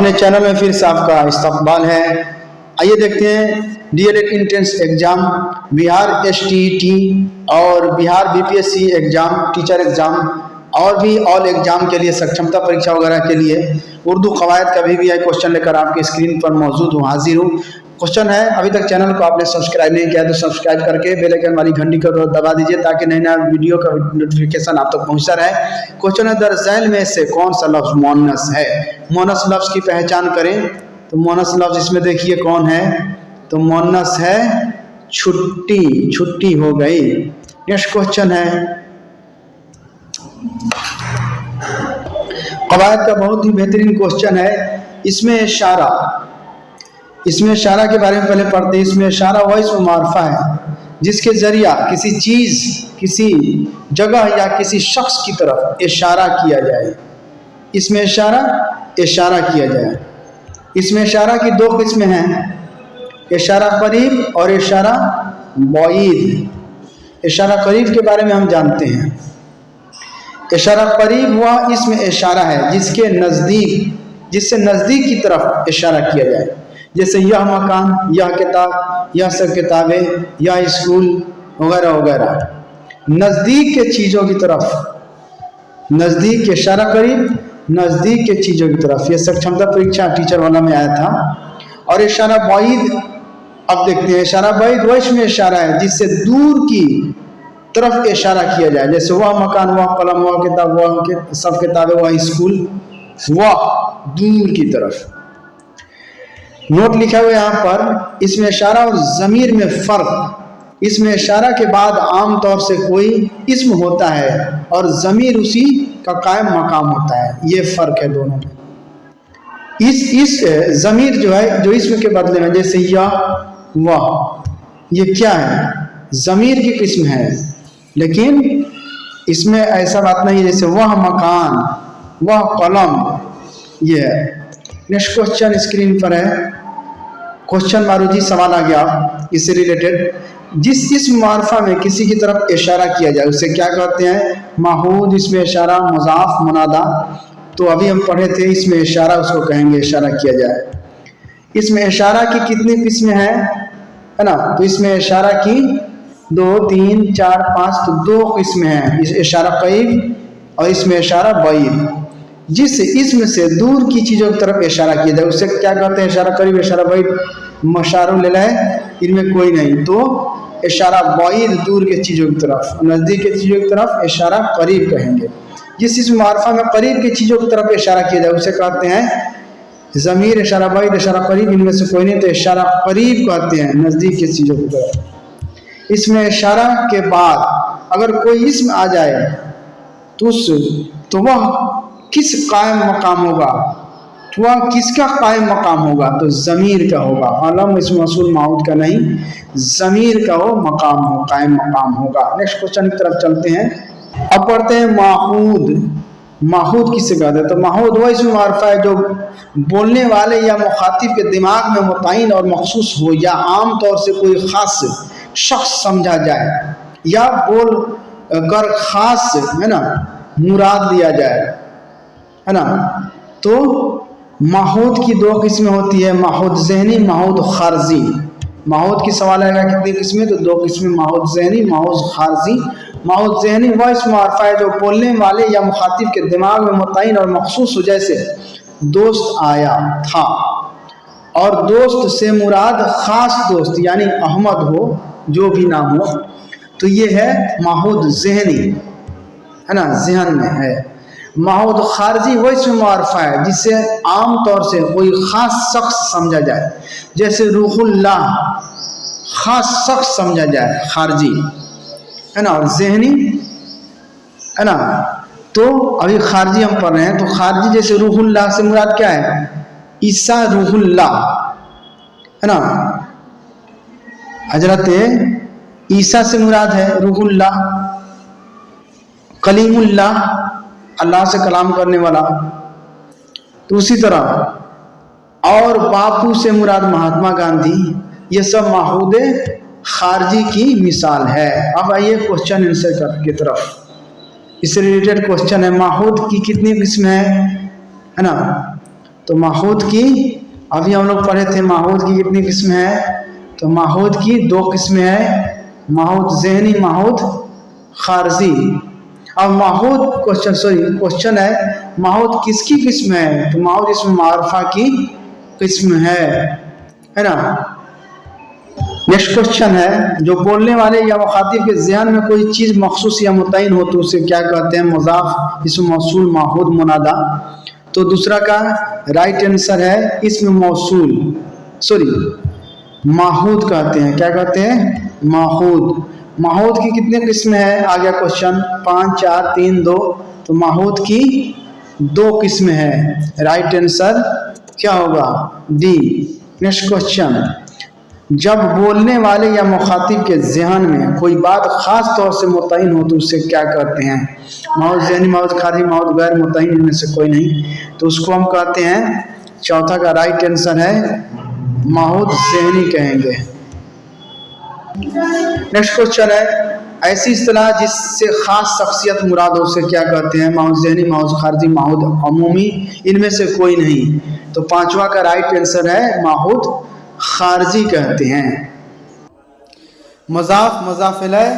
अपने चैनल में फिर से आपका इस्तकबाल है। आइए देखते हैं DElEd entrance exam, Bihar STET और Bihar BPSC exam, teacher exam और भी ऑल एग्ज़ाम के लिए, सक्षमता परीक्षा वगैरह के लिए उर्दू कवायद का भी है क्वेश्चन लेकर आपकी स्क्रीन पर मौजूद हूँ, हाजिर हूँ। क्वेश्चन है, अभी तक चैनल को आपने सब्सक्राइब नहीं किया तो सब्सक्राइब करके बेल आइकन वाली घंटी को दबा दीजिए ताकि नए नए वीडियो का नोटिफिकेशन आप तक पहुंचता रहे। क्वेश्चन है, दरअसल में से कौन सा लफ्ज़ मोनस है? मोनस लफ्ज़ की पहचान करें। तो मोनस लफ्ज़ इसमें देखिए कौन है, तो मोनस है छुट्टी, छुट्टी हो गई। नेक्स्ट क्वेश्चन है, कवायद का बहुत ही बेहतरीन क्वेश्चन है। इसमें इशारा, इसमें इशारा के बारे में पहले पढ़ते हैं। इसमें इशारा वह इसम मारफा है जिसके जरिया किसी चीज़, किसी जगह या किसी शख्स की तरफ इशारा किया जाए। इसमें इशारा किया जाए। इसमें इशारा की दो किस्में हैं, इशारा करीब और इशारा बाईद। इशारा करीब के बारे में हम जानते हैं। इशारा करीब वह इसमें इशारा है जिसके नज़दीक, जिससे नज़दीक की तरफ इशारा किया जाए, जैसे यह मकान, यह किताब, यह सब किताबें, यह स्कूल वगैरह वगैरह। नज़दीक के चीज़ों की तरफ, नज़दीक के इशारा करीब, नज़दीक के चीज़ों की तरफ। यह सक्षमता परीक्षा टीचर वाला में आया था। और इशारा बाईद, अब देखते हैं, इशारा बाईद वह इसमें इशारा है जिससे दूर की तरफ इशारा किया जाए, जैसे वह मकान, वह कलम, वह किताब, वह सब किताबें, वह स्कूल, वह दूर की तरफ। नोट लिखा हुआ यहाँ पर, इसमें इशारा और ज़मीर में फ़र्क। इसमें इशारा के बाद आम तौर से कोई इस्म होता है और ज़मीर उसी का कायम मकाम होता है। ये फ़र्क है दोनों में। इस ज़मीर जो है, जो इस्म के बदले में, जैसे यह, वह, ये क्या है? ज़मीर की किस्म है, लेकिन इसमें ऐसा बात नहीं जैसे वह मकान, वह कलम, ये है। नेक्स्ट क्वेश्चन स्क्रीन पर है, क्वेश्चन मारूजी सवाल आ गया इससे रिलेटेड। जिस इस्म मारफा में किसी की तरफ इशारा किया जाए उसे क्या कहते हैं? माहूद, इसमें इशारा, मुज़ाफ, मुनादा। तो अभी हम पढ़े थे, इसमें इशारा उसको कहेंगे इशारा किया जाए। इसमें इशारा की कितनी किस्में हैं, है ना? तो इसमें इशारा की 2, 3, 4, 5, तो 2 किस्में हैं, इस इशारा करीब और इसमें इशारा बाईद। जिस इस्म से दूर की चीज़ों की तरफ इशारा किया जाए उसे क्या कहते हैं? इशारा करीब, इशारा बाईद। मशारू ले लाए, इनमें कोई नहीं, तो इशारा बाईद दूर के चीज़ों की तरफ, नज़दीक के चीज़ों की तरफ इशारा करीब कहेंगे। जिस इस्म मारफा में करीब की चीज़ों की तरफ इशारा किया जाए उसे कहते हैं ज़मीर, इशारा बाईद, इशारा करीब, इनमें से कोई नहीं, तो इशारा करीब कहते हैं, नज़दीक की चीज़ों की तरफ। इसमें इशारा के बाद अगर कोई इस्म आ जाए तो वह किस कायम मकाम होगा? तो वह किसका कायम मकाम होगा? तो ज़मीर का होगा। आलम इसमें मसूल माऊद का नहीं, ज़मीर का वो मकाम हो, कायम मकाम होगा। नेक्स्ट क्वेश्चन की तरफ चलते हैं। अब पढ़ते हैं माहूद। माहूद किससे कहते हैं? तो माहूद वह इसमें मारफा है जो बोलने वाले या मुखातिब के दिमाग में मुतय्यन और मखसूस हो या आम तौर से कोई ख़ास शख्स समझा जाए या बोल कर ख़ास, है ना, मुराद लिया जाए, है ना। तो माहूद की 2 किस्में होती है, माहूद ज़हनी, माहूद खारजी। माहूद की सवाल आएगा कितनी किस्में? तो 2 किस्में, माहूद ज़हनी, माहूद खारजी। माहूद ज़हनी वह इसमें मारफा है जो बोलने वाले या मुखातिब के दिमाग में मुतय्यन और मखसूस हो, जैसे दोस्त आया था, और दोस्त से मुराद ख़ास दोस्त यानी अहमद हो, जो भी नाम हो, तो ये है माहूद ज़हनी, है ना, ज़हन में है। माहूद खारजी वह इसमें मारफा है जिससे आम तौर से कोई ख़ास शख्स समझा जाए, जैसे रूहुल्लाह, ख़ास शख्स समझा जाए, खारजी, है ना। और ज़हनी, है ना। तो अभी खारजी हम पढ़ रहे हैं, तो खारजी जैसे रूहुल्लाह से मुराद क्या है? ईसा रूहुल्लाह, है ना। हजरत ईसा से मुराद है रूहुल्लाह, कलीमुल्लाह, अल्लाह से कलाम करने वाला। तो उसी तरह और बापू से मुराद महात्मा गांधी, ये सब माहूद खारजी की मिसाल है। अब आइए क्वेश्चन आंसर की तरफ। इससे रिलेटेड क्वेश्चन है, माहूद की कितनी किस्में है ना? तो माहूद की, अभी हम लोग पढ़े थे माहूद की कितनी किस्में हैं, तो माहूद की 2 किस्में हैं, माहूद ज़हनी, माहूद खारजी। अब माहूद क्वेश्चन है माहूद किसकी किस्म है, तो माहूद इसमें मारफा की किस्म है ना। नेक्स्ट क्वेश्चन है जो बोलने वाले या मुखातिब के ज़हन में कोई चीज़ मखसूस या मुतय्यन हो तो उसे क्या कहते हैं, मुज़ाफ, इस्म मौसूल, माहूद, मुनादा। तो दूसरा का राइट आंसर है इस्म मौसूल, माहूद कहते हैं। क्या कहते हैं, माहूद। माहूद की कितने किस्में हैं, आ गया क्वेश्चन 5 4 3 2, तो माहूद की 2 किस्में हैं। राइट आंसर क्या होगा, डी। नेक्स्ट क्वेश्चन, जब बोलने वाले या मुखातिब के ज़हन में कोई बात खास तौर से मुतय्यन हो तो उसे क्या कहते हैं, माहूद ज़हनी, माहूद खारिजी, माहूद गैर मुतय्यन, इनमें से कोई नहीं, तो उसको हम कहते हैं, चौथा का राइट आंसर है माहूद ज़हनी कहेंगे। नेक्स्ट क्वेश्चन है ऐसी इस्तिलाह जिससे खास शख्सियत मुराद हो उसे क्या कहते हैं, माहूद ज़हनी, माहूद खारिजी, माहूद अमूमी, इनमें से कोई नहीं, तो पांचवा का राइट आंसर है माहूद खारजी कहते हैं। मज़ाफ, मज़ाफ इलैह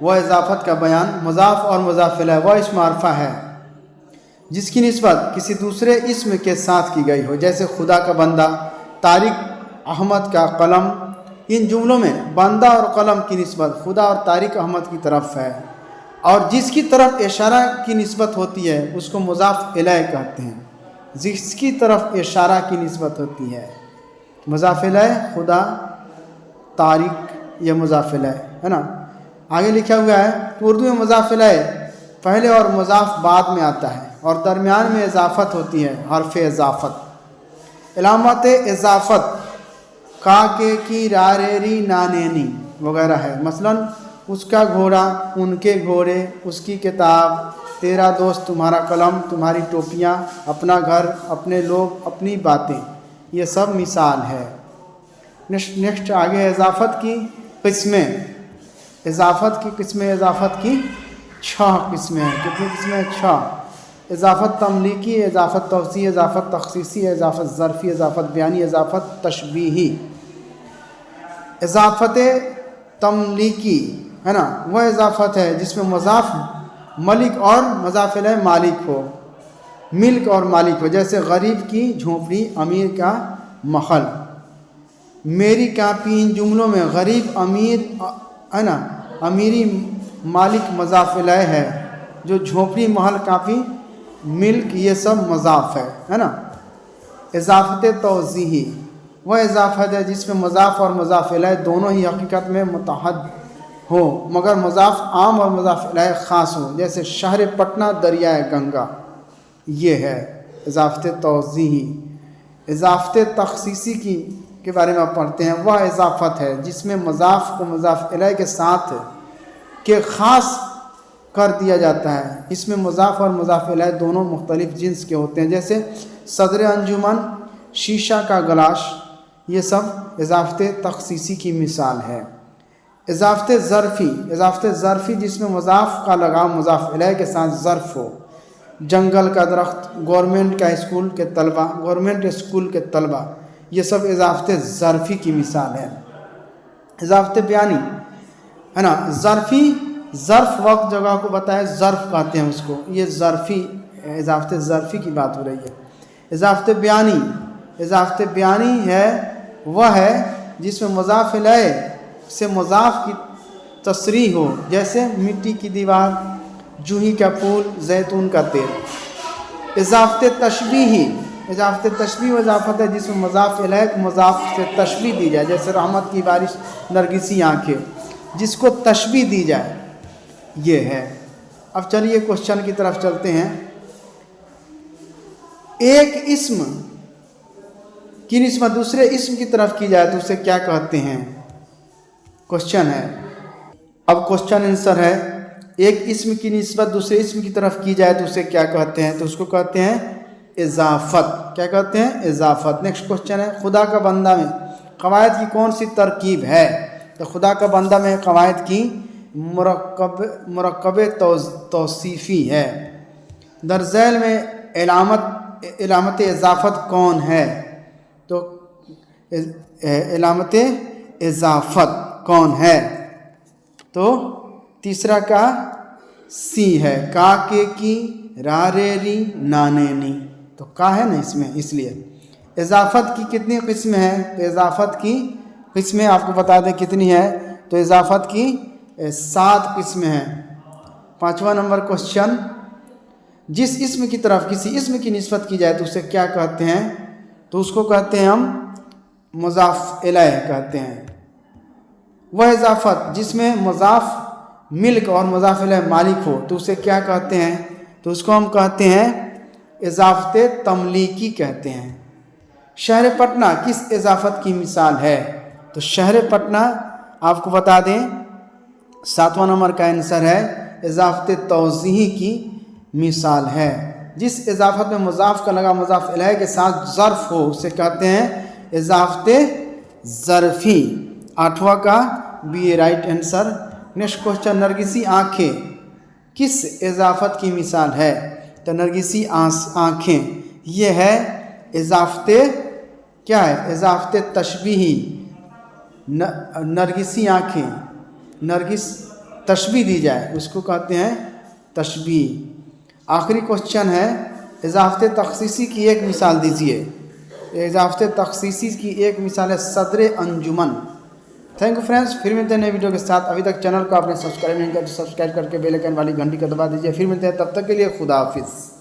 व इज़ाफ़त का बयान। मज़ाफ और मज़ाफ इलैह वह इस्म मारफा है जिसकी निस्बत किसी दूसरे इस्म के साथ की गई हो, जैसे खुदा का बंदा, तारिक अहमद का कलम। इन जुमलों में बंदा और कलम की निस्बत खुदा और तारिक अहमद की तरफ है, और जिसकी तरफ इशारा की निस्बत होती है उसको मुज़ाफ इलैह कहते हैं। जिसकी तरफ इशारा की निस्बत होती है, मुज़ाफ इलैह, खुदा, तारिक, या मुज़ाफ इलैह, है ना। आगे लिखा हुआ है उर्दू में मुज़ाफ इलैह पहले और मुज़ाफ बाद में आता है, और दरमियान में इजाफ़त होती है, हर्फ इजाफ़त। इलामत इजाफ़त का, के, की, रा, रे, री, ना, ने, नी वगैरह है। मसलन उसका घोड़ा, उनके घोड़े, उसकी किताब, तेरा दोस्त, तुम्हारा कलम, तुम्हारी टोपियाँ, अपना घर, अपने लोग, अपनी बातें, ये सब मिसाल है। नेक्स्ट आगे इजाफ़त की किस्में। इजाफ़त की किस्में, इजाफ़त की 6 किस्में हैं। कितनी किस्में, 6। इजाफ़त तमलीकी, इजाफ़त तौसी, इजाफ़त तख़सीसी, इजाफ़त ज़र्फ़ी, इजाफ़त बयानी, इजाफ़त तशबीही। इजाफ़त तमलीकी है ना, वह इजाफ़त है जिसमें मुज़ाफ़ मलिक और मुज़ाफ़ इलैह मालिक हो, मिल्क और मालिक हो, जैसे गरीब की झोंपड़ी, अमीर का महल, मेरी कापी। इन जुमलों में गरीब, अमीर, है ना, अमीरी, मालिक मुज़ाफ़ इलैह है, जो झोंपड़ी, महल, कापी, मिल्क, ये सब मुज़ाफ़ है ना। इजाफ़त तौज़ीही वह इजाफ़त है जिसमें मुज़ाफ़ और मुज़ाफ़ इलैह दोनों ही हकीकत में मुतहद हो, मगर मुज़ाफ़ आम और मुज़ाफ़ इलैह ख़ास हो, जैसे शहर पटना, दरियाए गंगा। ये है इजाफ़त तौज़ीही। इजाफ़त तख़सीसी के बारे में आप पढ़ते हैं, वह इजाफ़त है जिसमें मुज़ाफ़ को मुज़ाफ़ इलैह के साथ के ख़ास कर दिया जाता है। इसमें मुज़ाफ़ और मुज़ाफ़ इलैह दोनों मुख्तलिफ़ जिन्स के होते हैं, जैसे सदर अंजुमन, शीशा का गिलास, ये सब इजाफ़त तख़सीसी की मिसाल है। इजाफ़त ज़र्फ़ी, इजाफ़त ज़र्फ़ी जिसमें मुज़ाफ़ का लगाव मुज़ाफ़ इलैह के साथ ज़र्फ़ हो, जंगल का दरख्त, गवर्नमेंट का स्कूल के तलबा, गवर्नमेंट स्कूल के तलबा, ये सब इजाफ़त ज़र्फ़ी की मिसाल है। इजाफ़त बयानी है ना, ज़र्फ़ी, ज़र्फ़ वक्त जगह को बताए, ज़र्फ़ कहते हैं उसको, ये ज़र्फ़ी, इजाफ़त ज़र्फ़ी की बात हो रही है। इजाफ़त बयानी, इजाफ़त बयानी है वह है जिसमें मुज़ाफ़ इलैह से मुज़ाफ़ की तस्रीह हो, जैसे मिट्टी की दीवार, जूही का फूल, जैतून का तेल। इजाफ़त तशबीही, इजाफ़त तशबीह वो इजाफ़त है जिसमें मुज़ाफ़ इलैह को मुज़ाफ़ से तशबीह दी जाए, जैसे रहमत की बारिश, नरगिसी आँखें, जिसको तशबीह दी जाए, ये है। अब चलिए क्वेश्चन की तरफ चलते हैं। एक इस्म की निस्बत दूसरे इस्म की तरफ की जाए तो उसे क्या कहते हैं, क्वेश्चन है। अब क्वेश्चन आंसर है, एक इस्म की निस्बत दूसरे इस्म की तरफ की जाए तो उसे क्या कहते हैं, तो उसको कहते हैं इजाफ़त। क्या कहते हैं, इजाफ़त। नेक्स्ट क्वेश्चन है, खुदा का बंदा में क़वायद की कौन सी तरकीब है, तो खुदा का बंदा में क़वायद की मुरक्कब तौसीफ़ी है। दरज़ैल में इलामत इलामत इजाफत कौन है? तो इलामत इजाफत कौन है? तो तीसरा का सी है, का के की रा रे री ना ने नी, तो का है ना इसमें, इसलिए। इजाफत की कितनी किस्में हैं? तो इजाफत की किस्में आपको बता दें कितनी है। तो इजाफत की 7 किस्में हैं। 5वां नंबर क्वेश्चन, जिस इस्म की तरफ किसी इस्म की निस्बत की जाए तो उसे क्या कहते हैं? तो उसको कहते हैं हम मुज़ाफ इलैह कहते हैं। वह इजाफत जिसमें मुज़ाफ मिल्क और मुज़ाफ इलैह मालिक हो तो उसे क्या कहते हैं? तो उसको हम कहते हैं इजाफत तमलीकी कहते हैं। शहर पटना किस इजाफत की मिसाल है? तो शहर पटना आपको बता दें 7वां नंबर का आंसर है इजाफत तौज़ीही की मिसाल है। जिस इजाफत में मुज़ाफ का लगा मुज़ाफ इलैह के साथ ज़र्फ़ हो उसे कहते हैं इजाफत ज़र्फ़ी। 8वां का B right answer. Next question, नरगिसी आँखें किस इजाफत की मिसाल है? तो नरगिसी आँखें ये है इजाफत, क्या है? इजाफत तशबीही। नरगिसी आँखें, नरगिस तशबीह दी जाए उसको कहते हैं तशबीह। आखिरी क्वेश्चन है, इजाफत तखसीसी की एक मिसाल दीजिए। इजाफत तखसीसी की एक मिसाल है सदर अंजुमन। थैंक यू फ्रेंड्स, फिर मिलते हैं नए वीडियो के साथ। अभी तक चैनल को आपने सब्सक्राइब नहीं किया तो सब्सक्राइब करके बेल आइकन वाली घंटी को दबा दीजिए। फिर मिलते हैं, तब तक के लिए खुदा हाफिज़।